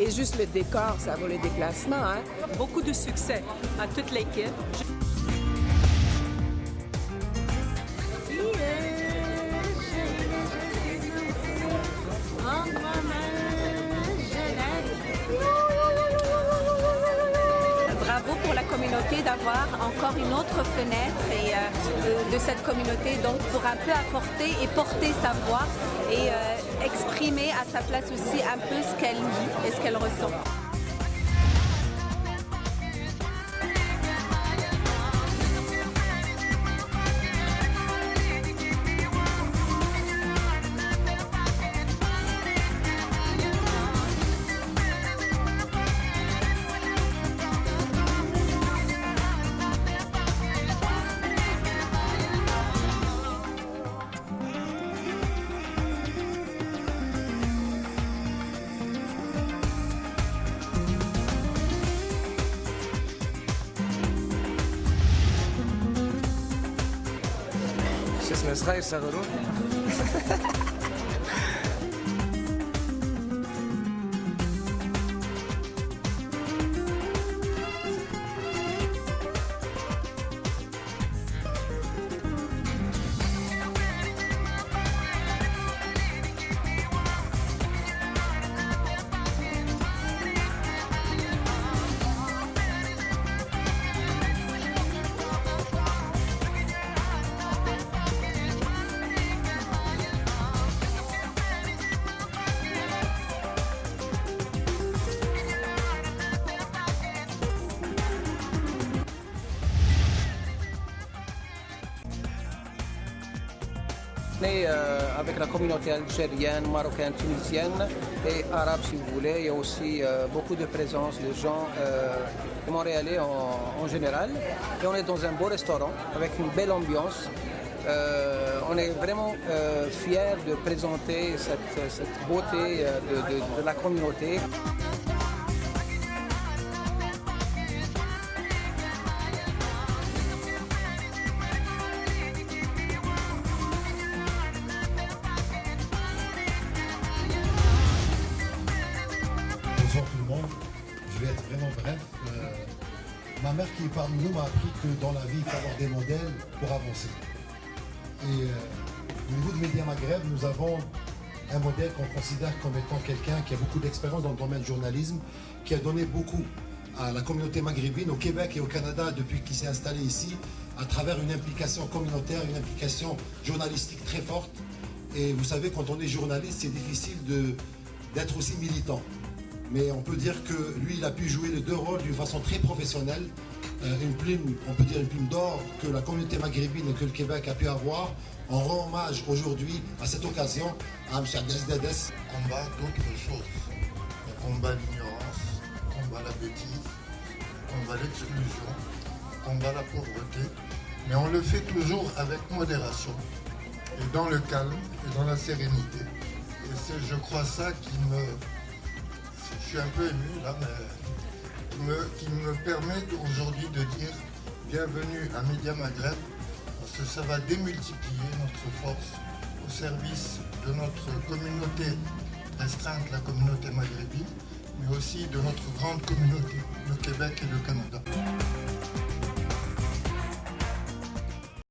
Et juste le décor, ça vaut le déplacement. Hein? Beaucoup de succès à toute l'équipe. Bravo pour la communauté d'avoir encore une autre fenêtre de cette communauté, donc pour un peu apporter et porter sa voix et exprimer à sa place aussi un peu ce qu'elle vit et ce qu'elle ressent. اسمه صغير صغرون avec la communauté algérienne, marocaine, tunisienne et arabe si vous voulez. Il y a aussi beaucoup de présence de gens montréalais en général. Et on est dans un beau restaurant avec une belle ambiance. On est vraiment fiers de présenter cette beauté de la communauté. Bonjour tout le monde, je vais être vraiment bref. Ma mère qui est parmi nous m'a appris que dans la vie il faut avoir des modèles pour avancer. Et au niveau de Média Maghreb, nous avons un modèle qu'on considère comme étant quelqu'un qui a beaucoup d'expérience dans le domaine du journalisme, qui a donné beaucoup à la communauté maghrébine au Québec et au Canada depuis qu'il s'est installé ici, à travers une implication communautaire, une implication journalistique très forte. Et vous savez, quand on est journaliste, c'est difficile d'être aussi militant. Mais on peut dire que lui, il a pu jouer les deux rôles d'une façon très professionnelle. Une plume, on peut dire une plume d'or que la communauté maghrébine et que le Québec a pu avoir. On rend hommage aujourd'hui, à cette occasion, à M. Abdelaziz Dadès. On combat d'autres choses. On combat l'ignorance, on combat la bêtise, on combat l'exclusion, on combat la pauvreté. Mais on le fait toujours avec modération, et dans le calme, et dans la sérénité. Et c'est, je crois, ça qui me... Je suis un peu ému là, mais qui me permet aujourd'hui de dire bienvenue à Média Maghreb, parce que ça va démultiplier notre force au service de notre communauté restreinte, la communauté maghrébine, mais aussi de notre grande communauté, le Québec et le Canada.